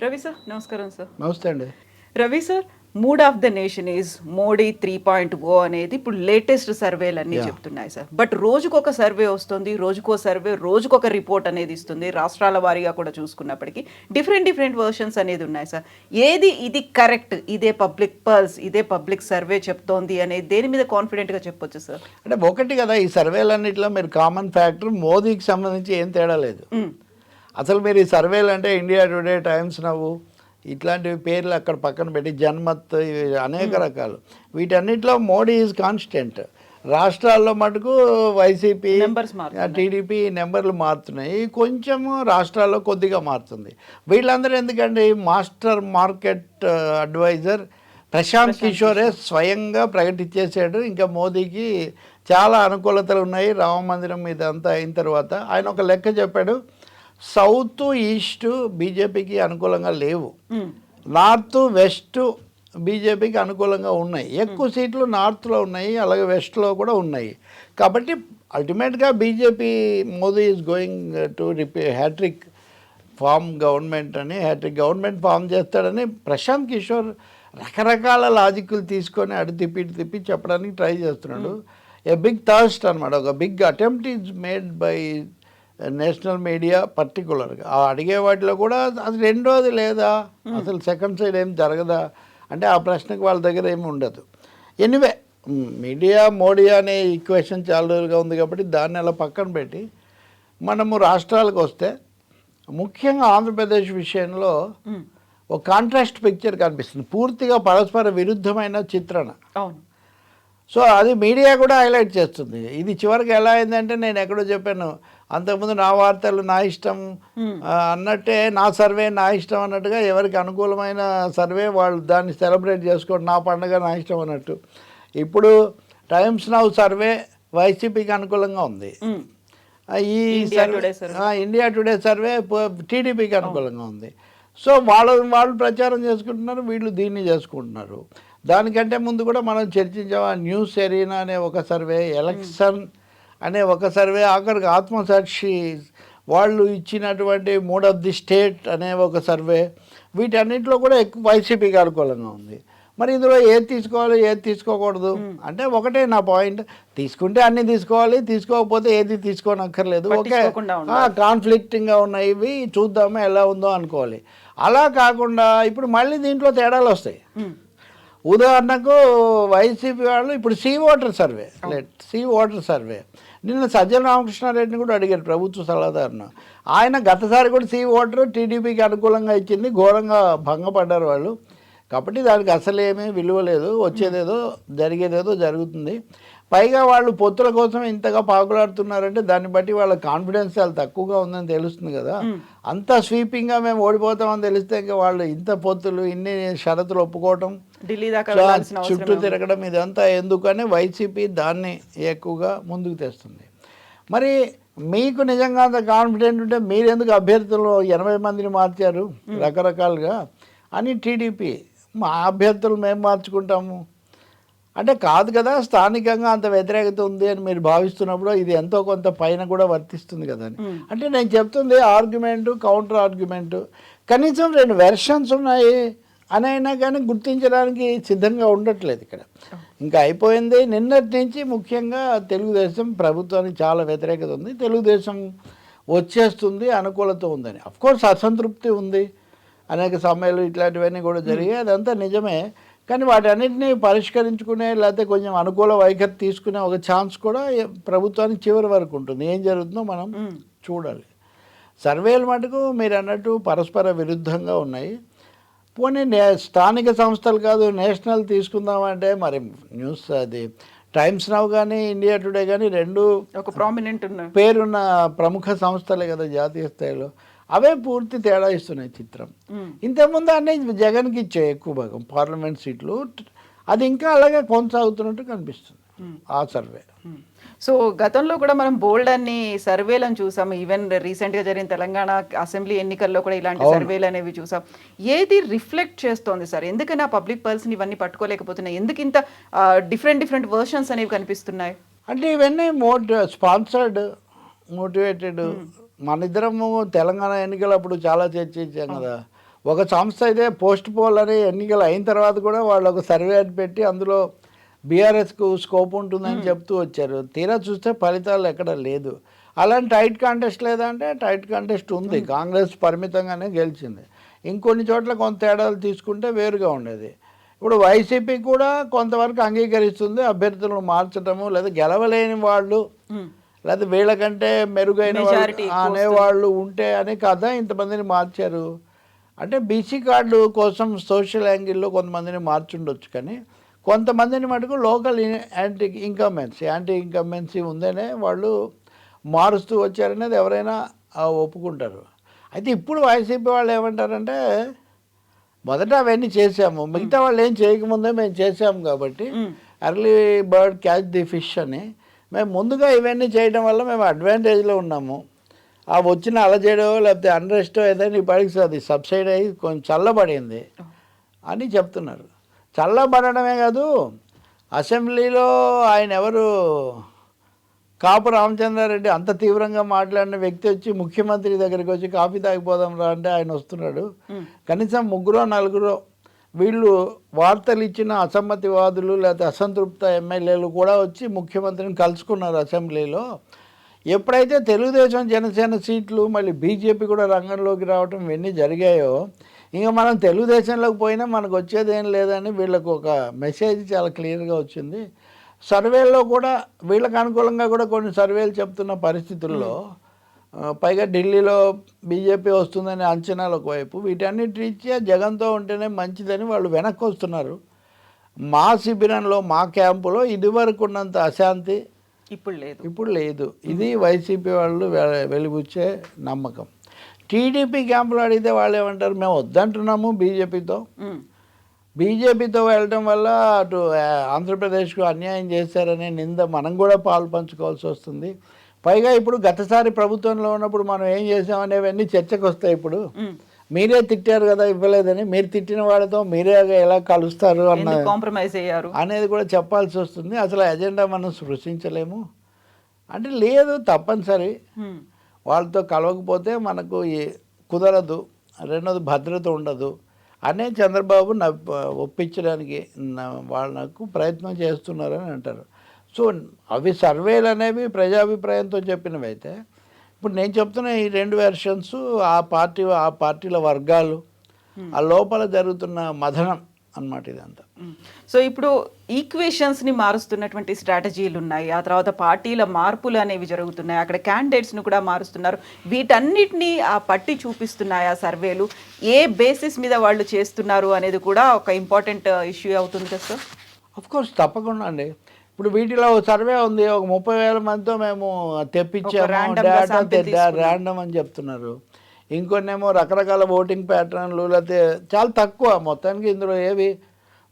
Ravi sir నమస్కారం sir. నమస్తే అండి. Ravi sir, mood of the nation is Modi 3.0 అనేది ఇప్పుడు లేటెస్ట్ సర్వేలు అన్నీ చెప్తున్నాయి సార్. బట్ రోజుకొక సర్వే వస్తుంది, రోజుకో సర్వే రోజుకొక రిపోర్ట్ అనేది ఇస్తుంది. రాష్ట్రాల వారీగా కూడా చూసుకున్నప్పటికీ డిఫరెంట్ వర్షన్స్ అనేది ఉన్నాయి సార్. ఏది ఇది కరెక్ట్, ఇదే పబ్లిక్ పల్స్, ఇదే పబ్లిక్ సర్వే చెప్తోంది అనేది దేని మీద కాన్ఫిడెంట్గా చెప్పొచ్చు సార్? అంటే ఒకటి కదా, ఈ సర్వేలన్నింటిలో మీరు కామన్ ఫ్యాక్టర్ మోదీకి సంబంధించి ఏం తేడా లేదు. అసలు మీరు ఈ సర్వేలు అంటే ఇండియా టుడే, టైమ్స్ నవ్వు ఇట్లాంటివి పేర్లు అక్కడ పక్కన పెట్టి జన్మత్ అనేక రకాలు, వీటన్నిటిలో మోడీ ఈజ్ కాన్స్టెంట్. రాష్ట్రాల్లో మటుకు వైసీపీ, టీడీపీ నెంబర్లు మారుతున్నాయి, కొంచెము రాష్ట్రాల్లో కొద్దిగా మారుతుంది. వీళ్ళందరూ ఎందుకంటే మాస్టర్ మార్కెట్ అడ్వైజర్ ప్రశాంత్ కిషోరే స్వయంగా ప్రకటించేసాడు. ఇంకా మోదీకి చాలా అనుకూలతలు ఉన్నాయి. రామ మందిరం మీద అంతా అయిన తర్వాత ఆయన ఒక లెక్క చెప్పాడు, సౌత్ ఈస్ట్ బీజేపీకి అనుకూలంగా లేవు, నార్త్ వెస్ట్ బీజేపీకి అనుకూలంగా ఉన్నాయి. ఎక్కువ సీట్లు నార్త్లో ఉన్నాయి, అలాగే వెస్ట్లో కూడా ఉన్నాయి. కాబట్టి అల్టిమేట్గా BJP Modi is going to hattrick form government అని, హ్యాట్రిక్ గవర్నమెంట్ ఫామ్ చేస్తాడని ప్రశాంత్ కిషోర్ రకరకాల లాజిక్లు తీసుకొని అటు తిప్పి చెప్పడానికి ట్రై చేస్తున్నాడు. ఏ బిగ్ థర్స్ట్ అనమాట, ఒక big attempt is made by national media పర్టికులర్గా. అడిగే వాటిలో కూడా అది రెండోది లేదా, అసలు సెకండ్ సైడ్ ఏం జరగదా అంటే ఆ ప్రశ్నకు వాళ్ళ దగ్గర ఏమి ఉండదు. ఎనీవే, మీడియా మోడీ అనే ఈక్వేషన్ చాలా రోజులుగా ఉంది కాబట్టి దాన్ని అలా పక్కన పెట్టి మనము రాష్ట్రాలకు వస్తే, ముఖ్యంగా ఆంధ్రప్రదేశ్ విషయంలో ఒక కాంట్రాస్ట్ పిక్చర్ కనిపిస్తుంది, పూర్తిగా పరస్పర విరుద్ధమైన చిత్రణ. అవును. సో అది మీడియా కూడా హైలైట్ చేస్తుంది. ఇది చివరికి ఎలా అయిందంటే, నేను ఎక్కడో చెప్పాను, అంతకుముందు నా వార్తలు నా ఇష్టం అన్నట్టే, నా సర్వే నా ఇష్టం అన్నట్టుగా, ఎవరికి అనుకూలమైన సర్వే వాళ్ళు దాన్ని సెలబ్రేట్ చేసుకోండి, నా పండుగ నా ఇష్టం అన్నట్టు. ఇప్పుడు టైమ్స్ నౌ సర్వే వైసీపీకి అనుకూలంగా ఉంది, ఈ ఇండియా టుడే సర్వే టీడీపీకి అనుకూలంగా ఉంది. సో వాళ్ళు ప్రచారం చేసుకుంటున్నారు, వీళ్ళు దీన్ని చేసుకుంటున్నారు. దానికంటే ముందు కూడా మనం చర్చించాము, న్యూస్ ఎరీనా అనే ఒక సర్వే, ఎలక్షన్ అనే ఒక సర్వే, ఆఖరికి ఆత్మసాక్షి వాళ్ళు ఇచ్చినటువంటి మూడ్ ఆఫ్ ది స్టేట్ అనే ఒక సర్వే, వీటన్నిటిలో కూడా ఎక్కువ వైసీపీకి అనుకూలంగా ఉంది. మరి ఇందులో ఏది తీసుకోవాలి ఏది తీసుకోకూడదు అంటే ఒకటే నా పాయింట్, తీసుకుంటే అన్నీ తీసుకోవాలి, తీసుకోకపోతే ఏది తీసుకోనక్కర్లేదు. ఓకే, కాన్ఫ్లిక్టింగ్గా ఉన్నాయి, ఇవి చూద్దాము ఎలా ఉందో అనుకోవాలి. అలా కాకుండా ఇప్పుడు మళ్ళీ దీంట్లో తేడాలు వస్తాయి. ఉదాహరణకు వైసీపీ వాళ్ళు ఇప్పుడు సీ ఓటర్ సర్వే నిన్న సజ్జల రామకృష్ణారెడ్డిని కూడా అడిగారు, ప్రభుత్వ సలహాదారును. ఆయన గతసారి కూడా సీ ఓటర్ టీడీపీకి అనుకూలంగా ఇచ్చింది, ఘోరంగా భంగపడ్డారు వాళ్ళు. కాబట్టి దానికి అసలేమీ విలువ లేదు, వచ్చేదేదో జరిగేదేదో జరుగుతుంది. పైగా వాళ్ళు పొత్తుల కోసం ఇంతగా పాకులాడుతున్నారంటే దాన్ని బట్టి వాళ్ళ కాన్ఫిడెన్స్ చాలా తక్కువగా ఉందని తెలుస్తుంది కదా. అంత స్వీపింగ్గా మేము ఓడిపోతామని తెలిస్తే ఇంకా వాళ్ళు ఇంత పొత్తులు, ఇన్ని షరతులు ఒప్పుకోవటం, ఢిల్లీ దాకా చుట్టూ తిరగడం ఇదంతా ఎందుకని వైసీపీ దాన్ని ఎక్కువగా ముందుకు తెస్తుంది. మరి మీకు నిజంగా అంత కాన్ఫిడెంట్ ఉంటే మీరెందుకు అభ్యర్థులు 80 మందిని మార్చారు రకరకాలుగా అని టీడీపీ, మా అభ్యర్థులు మేము మార్చుకుంటాము అంటే కాదు కదా. స్థానికంగా అంత వ్యతిరేకత ఉంది అని మీరు భావిస్తున్నప్పుడు ఇది ఎంతో కొంత పైన కూడా వర్తిస్తుంది కదా అని. అంటే నేను చెప్తుంది ఆర్గ్యుమెంటు, కౌంటర్ ఆర్గ్యుమెంటు, కనీసం 2 వెర్షన్స్ ఉన్నాయి అని అయినా కానీ గుర్తించడానికి సిద్ధంగా ఉండట్లేదు ఇక్కడ. ఇంకా అయిపోయింది. నిన్నటి నుంచి ముఖ్యంగా తెలుగుదేశం ప్రభుత్వానికి చాలా వ్యతిరేకత ఉంది, తెలుగుదేశం వచ్చేస్తుంది, అనుకూలత ఉందని. అఫ్కోర్స్ అసంతృప్తి ఉంది, అనేక సమయాలు ఇట్లాంటివన్నీ కూడా జరిగాయి, అదంతా నిజమే. కానీ వాటన్నిటిని పరిష్కరించుకునే లేకపోతే కొంచెం అనుకూల వైఖరి తీసుకునే ఒక ఛాన్స్ కూడా ప్రభుత్వానికి చివరి వరకు ఉంటుంది. ఏం జరుగుతుందో మనం చూడాలి. సర్వేలు మటుకు మీరు అన్నట్టు పరస్పర విరుద్ధంగా ఉన్నాయి. పోనీ స్థానిక సంస్థలు కాదు నేషనల్ తీసుకుందామంటే మరి న్యూస్ అది టైమ్స్ నౌ కానీ ఇండియా టుడే కానీ రెండు ఒక ప్రామినెంట్ పేరున్న ప్రముఖ సంస్థలే కదా జాతీయ స్థాయిలో, అవే పూర్తి తేడా ఇస్తున్నాయి చిత్రం. ఇంతకుముందు అన్నీ జగన్కి ఇచ్చాయి ఎక్కువ భాగం పార్లమెంట్ సీట్లు, అది ఇంకా అలాగే కొనసాగుతున్నట్టు కనిపిస్తుంది ఆ సర్వే. సో గతంలో కూడా మనం బోల్డ్ అన్ని సర్వేలను చూసాం, ఈవెన్ రీసెంట్గా జరిగిన తెలంగాణ అసెంబ్లీ ఎన్నికల్లో కూడా ఇలాంటి సర్వేలు అనేవి చూసాం. ఏది రిఫ్లెక్ట్ చేస్తోంది సార్? ఎందుకని ఆ పబ్లిక్ పర్సన్ ఇవన్నీ పట్టుకోలేకపోతున్నాయి? ఎందుకు ఇంత డిఫరెంట్ వర్షన్స్ అనేవి కనిపిస్తున్నాయి? అంటే ఇవన్నీ స్పాన్సర్డ్, మోటివేటెడ్. మన ఇద్దరము తెలంగాణ ఎన్నికలప్పుడు చాలా చర్చించాం కదా, ఒక సంస్థ అయితే పోస్ట్ పోల్ అని ఎన్నికలు అయిన తర్వాత కూడా వాళ్ళు ఒక సర్వే అని పెట్టి అందులో బీఆర్ఎస్కు స్కోప్ ఉంటుందని చెప్తూ వచ్చారు. తీరా చూస్తే ఫలితాలు ఎక్కడ లేదు. అలాంటి టైట్ కాంటెస్ట్ లేదంటే టైట్ కాంటెస్ట్ ఉంది. కాంగ్రెస్ పరిమితంగానే గెలిచింది. ఇంకొన్ని చోట్ల కొంత తేడాలు తీసుకుంటే వేరుగా ఉండేది. ఇప్పుడు వైసీపీ కూడా కొంతవరకు అంగీకరిస్తుంది అభ్యర్థులను మార్చడము, లేదా గెలవలేని వాళ్ళు లేదా వీళ్ళకంటే మెరుగైన అనేవాళ్ళు ఉంటే అనే కదా ఇంతమందిని మార్చారు. అంటే బీసీ కార్డు కోసం సోషల్ యాంగిల్లో కొంతమందిని మార్చుండొచ్చు, కానీ కొంతమందిని మటుకు లోకల్ యాంటీ ఇంకంబెన్సీ ఉందనే వాళ్ళు మారుస్తూ వచ్చారనేది ఎవరైనా ఒప్పుకుంటారు. అయితే ఇప్పుడు వైసీపీ వాళ్ళు ఏమంటారంటే మొదట అవన్నీ చేసాము, మిగతా వాళ్ళు ఏం చేయకముందే మేము చేసాము కాబట్టి early bird catch the fish అని మేము ముందుగా ఇవన్నీ చేయడం వల్ల మేము అడ్వాంటేజ్లో ఉన్నాము. ఆ వచ్చిన అలజడో లేకపోతే అన్రెస్టో ఏదైనా ఇప్పటికి అది సబ్సైడ్ అయ్యి కొంచెం చల్లబడింది అని చెప్తున్నారు. చల్లబడమే కాదు, అసెంబ్లీలో ఆయన ఎవరు కాపు రామచంద్రారెడ్డి అంత తీవ్రంగా మాట్లాడిన వ్యక్తి వచ్చి ముఖ్యమంత్రి దగ్గరికి వచ్చి కాఫీ తాగిపోదాం రా అంటే ఆయన వస్తున్నాడు. కనీసం 3-4 వీళ్ళు వార్తలు ఇచ్చిన అసమ్మతివాదులు లేకపోతే అసంతృప్త ఎమ్మెల్యేలు కూడా వచ్చి ముఖ్యమంత్రిని కలుసుకున్నారు అసెంబ్లీలో. ఎప్పుడైతే తెలుగుదేశం జనసేన సీట్లు మళ్ళీ బీజేపీ కూడా రంగంలోకి రావటం ఇవన్నీ జరిగాయో, ఇంకా మనం తెలుగుదేశంలోకి పోయినా మనకు వచ్చేది ఏం లేదని వీళ్ళకు ఒక మెసేజ్ చాలా క్లియర్గా వచ్చింది. సర్వేల్లో కూడా వీళ్ళకి అనుకూలంగా కూడా కొన్ని సర్వేలు చెప్తున్న పరిస్థితుల్లో, పైగా ఢిల్లీలో బీజేపీ వస్తుందనే అంచనాలు ఒకవైపు, వీటన్నిటి రీత్యా జగన్తో ఉంటేనే మంచిదని వాళ్ళు వెనక్కి వస్తున్నారు. మా శిబిరంలో మా క్యాంపులో ఇదివరకు ఉన్నంత అశాంతి ఇప్పుడు లేదు. ఇది వైసీపీ వాళ్ళు వెలిబుచ్చే నమ్మకం. టీడీపీ క్యాంపులో అడిగితే వాళ్ళు ఏమంటారు, మేము వద్దంటున్నాము బీజేపీతో వెళ్ళటం వల్ల అటు ఆంధ్రప్రదేశ్కు అన్యాయం చేశారనే నింద మనం కూడా పాలు పంచుకోవాల్సి వస్తుంది. పైగా ఇప్పుడు గతసారి ప్రభుత్వంలో ఉన్నప్పుడు మనం ఏం చేసామనేవన్నీ చర్చకు వస్తాయి. ఇప్పుడు మీరే తిట్టారు కదా ఇవ్వలేదని, మీరు తిట్టిన వాళ్ళతో మీరే ఎలా కలుస్తారు కాంప్రమైజ్ అయ్యారు అనేది కూడా చెప్పాల్సి వస్తుంది. అసలు ఎజెండా మనం సృష్టించలేము అంటే లేదు, తప్పనిసరి వాళ్ళతో కలవకపోతే మనకు కుదరదు, రెండోది భద్రత ఉండదు అనే చంద్రబాబు ఒప్పించడానికి వాళ్ళకు ప్రయత్నం చేస్తున్నారని అంటారు. సో అవి సర్వేలు అనేవి ప్రజాభిప్రాయంతో చెప్పినవి అయితే, ఇప్పుడు నేను చెప్తున్న ఈ 2 వెర్షన్స్ ఆ పార్టీల వర్గాలు ఆ లోపల జరుగుతున్న మథనం అన్నమాట ఇదంతా. సో ఇప్పుడు ఈక్వేషన్స్ని మారుస్తున్నటువంటి స్ట్రాటజీలు ఉన్నాయి, ఆ తర్వాత పార్టీల మార్పులు అనేవి జరుగుతున్నాయి, అక్కడ క్యాండిడేట్స్ని కూడా మారుస్తున్నారు. వీటన్నిటినీ ఆ పట్టి చూపిస్తున్నాయి ఆ సర్వేలు. ఏ బేసిస్ మీద వాళ్ళు చేస్తున్నారు అనేది కూడా ఒక ఇంపార్టెంట్ ఇష్యూ అవుతుంది కదా సార్? ఆఫ్కోర్స్ తప్పకుండా అండి. ఇప్పుడు వీటిలో సర్వే ఉంది, ఒక 30,000 మందితో మేము తెప్పించాము డేటా ర్యాండమ్ అని చెప్తున్నారు. ఇంకొన్నేమో రకరకాల ఓటింగ్ ప్యాటర్న్లు, లేకపోతే చాలా తక్కువ మొత్తానికి ఇందులో ఏవి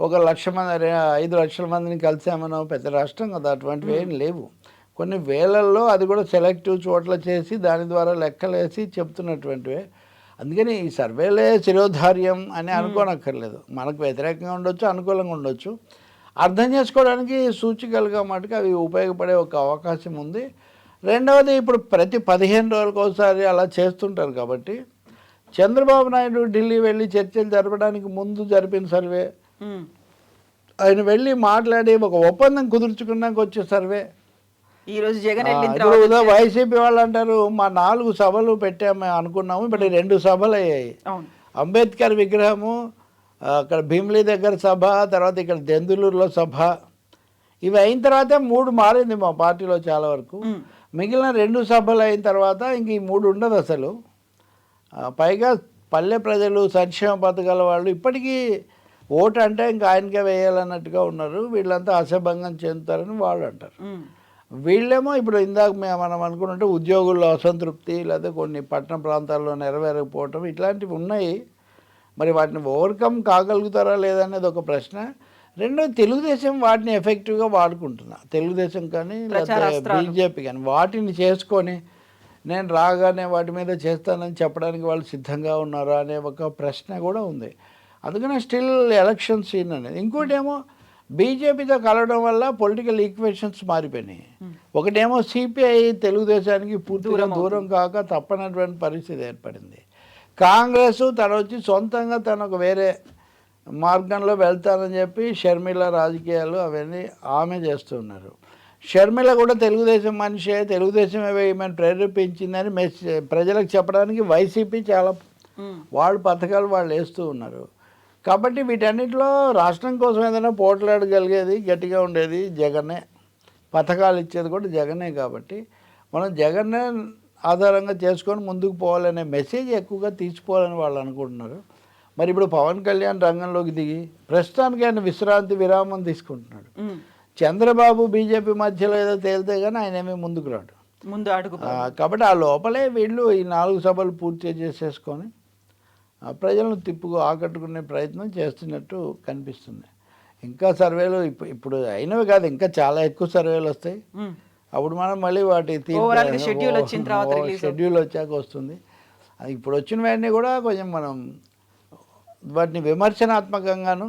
1,00,000 మంది 5 లక్షల మందిని కలిసామనో, పెద్ద రాష్ట్రం కదా అటువంటివి ఏం లేవు. కొన్ని వేలల్లో అది కూడా సెలెక్టివ్ చోట్ల చేసి దాని ద్వారా లెక్కలేసి చెప్తున్నటువంటివే. అందుకని ఈ సర్వేలే శిరోధార్యం అని అనుకోనక్కర్లేదు. మనకు వ్యతిరేకంగా ఉండొచ్చు, అనుకూలంగా ఉండొచ్చు. అర్థం చేసుకోవడానికి సూచికలుగా మటుకు అవి ఉపయోగపడే ఒక అవకాశం ఉంది. రెండవది, ఇప్పుడు ప్రతి 15 రోజులకు ఒకసారి అలా చేస్తుంటారు కాబట్టి చంద్రబాబు నాయుడు ఢిల్లీ వెళ్ళి చర్చలు జరపడానికి ముందు జరిపిన సర్వే, ఆయన వెళ్ళి మాట్లాడి ఒక ఒప్పందం కుదుర్చుకున్నాక వచ్చే సర్వే, ఈరోజు జగన్ వైసీపీ వాళ్ళు అంటారు మా 4 సభలు పెట్టాము అనుకున్నాము, ఇప్పుడు 2 సభలు అయ్యాయి. అంబేద్కర్ విగ్రహము, అక్కడ భీమిలి దగ్గర సభ, తర్వాత ఇక్కడ దెందులూరులో సభ, ఇవి అయిన తర్వాత 3 మారింది మా పార్టీలో చాలా వరకు. మిగిలిన 2 సభలు అయిన తర్వాత ఇంక ఈ 3 ఉండదు అసలు. పైగా పల్లె ప్రజలు, సంక్షేమ పథకాల వాళ్ళు ఇప్పటికీ ఓటు అంటే ఇంకా ఆయనకే వేయాలన్నట్టుగా ఉన్నారు. వీళ్ళంతా అసభంగం చెందుతారని వాళ్ళు అంటారు. వీళ్ళేమో ఇప్పుడు ఇందాక మనం అనుకున్నట్టు ఉద్యోగుల్లో అసంతృప్తి, లేదా కొన్ని పట్టణ ప్రాంతాల్లో నెరవేరకపోవటం ఇట్లాంటివి ఉన్నాయి. మరి వాటిని ఓవర్కమ్ కాగలుగుతారా లేదనేది ఒక ప్రశ్న. రెండోది, తెలుగుదేశం వాటిని ఎఫెక్టివ్గా వాడుకుంటున్నా, తెలుగుదేశం కానీ లేకపోతే బీజేపీ కానీ వాటిని చేసుకొని నేను రాగానే వాటి మీద చేస్తానని చెప్పడానికి వాళ్ళు సిద్ధంగా ఉన్నారా అనే ఒక ప్రశ్న కూడా ఉంది. అందుకనే స్టిల్ ఎలక్షన్ సీన్ అనేది. ఇంకోటి ఏమో బీజేపీతో కలవడం వల్ల పొలిటికల్ ఈక్వేషన్స్ మారిపోయినాయి. ఒకటేమో సిపిఐ తెలుగుదేశానికి పూర్తిగా దూరం కాక తప్పనటువంటి పరిస్థితి ఏర్పడింది. కాంగ్రెస్ తన వచ్చి సొంతంగా తను ఒక వేరే మార్గంలో వెళ్తానని చెప్పి షర్మిల రాజకీయాలు అవన్నీ ఆమె చేస్తున్నారు. షర్మిల కూడా తెలుగుదేశం మనిషే, తెలుగుదేశం ఈమెను ప్రేరేపించిందని ప్రజలకు చెప్పడానికి వైసీపీ చాలా వాళ్ళ పథకాలు వాళ్ళు వేస్తూ ఉన్నారు. కాబట్టి వీటన్నిటిలో రాష్ట్రం కోసం ఏదైనా పోట్లాడగలిగేది గట్టిగా ఉండేది జగనే, పథకాలు ఇచ్చేది కూడా జగనే. కాబట్టి మనం జగన్నే ఆధారంగా చేసుకొని ముందుకు పోవాలనే మెసేజ్ ఎక్కువగా తీసుకోవాలని వాళ్ళు అనుకుంటున్నారు. మరి ఇప్పుడు పవన్ కళ్యాణ్ రంగంలోకి దిగి ప్రస్తుతానికి ఆయన విరామం తీసుకుంటున్నాడు. చంద్రబాబు బీజేపీ మధ్యలో ఏదో తేలితే కానీ ఆయన ఏమీ ముందుకు రాడు, ముందు అడుగు. కాబట్టి ఆ లోపలే వీళ్ళు ఈ 4 సభలు పూర్తి చేసేసుకొని ప్రజలను ఆకట్టుకునే ప్రయత్నం చేస్తున్నట్టు కనిపిస్తుంది. ఇంకా సర్వేలు ఇప్పుడు అయినవి కాదు, ఇంకా చాలా ఎక్కువ సర్వేలు వస్తాయి. అప్పుడు మనం మళ్ళీ వాటి షెడ్యూల్ వచ్చాక వస్తుంది. ఇప్పుడు వచ్చినవన్నీ కూడా కొంచెం మనం వాటిని విమర్శనాత్మకంగాను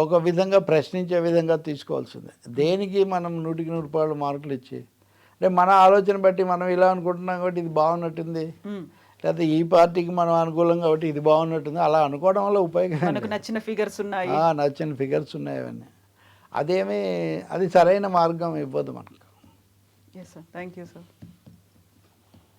ఒక విధంగా ప్రశ్నించే విధంగా తీసుకోవాల్సిందే. దేనికి మనం 100కి 100 మార్కులు ఇచ్చి అంటే మన ఆలోచన బట్టి మనం ఇలా అనుకుంటున్నాం కాబట్టి ఇది బాగున్నట్టుంది, లేకపోతే ఈ పార్టీకి మనం అనుకూలంగా కాబట్టి ఇది బాగున్నట్టుంది, అలా అనుకోవడం వల్ల ఉపయోగం. నచ్చిన ఫిగర్స్ ఉన్నాయి, అవన్నీ అది సరైన మార్గం ఇవ్వదు మనకు. Yes sir, thank you sir.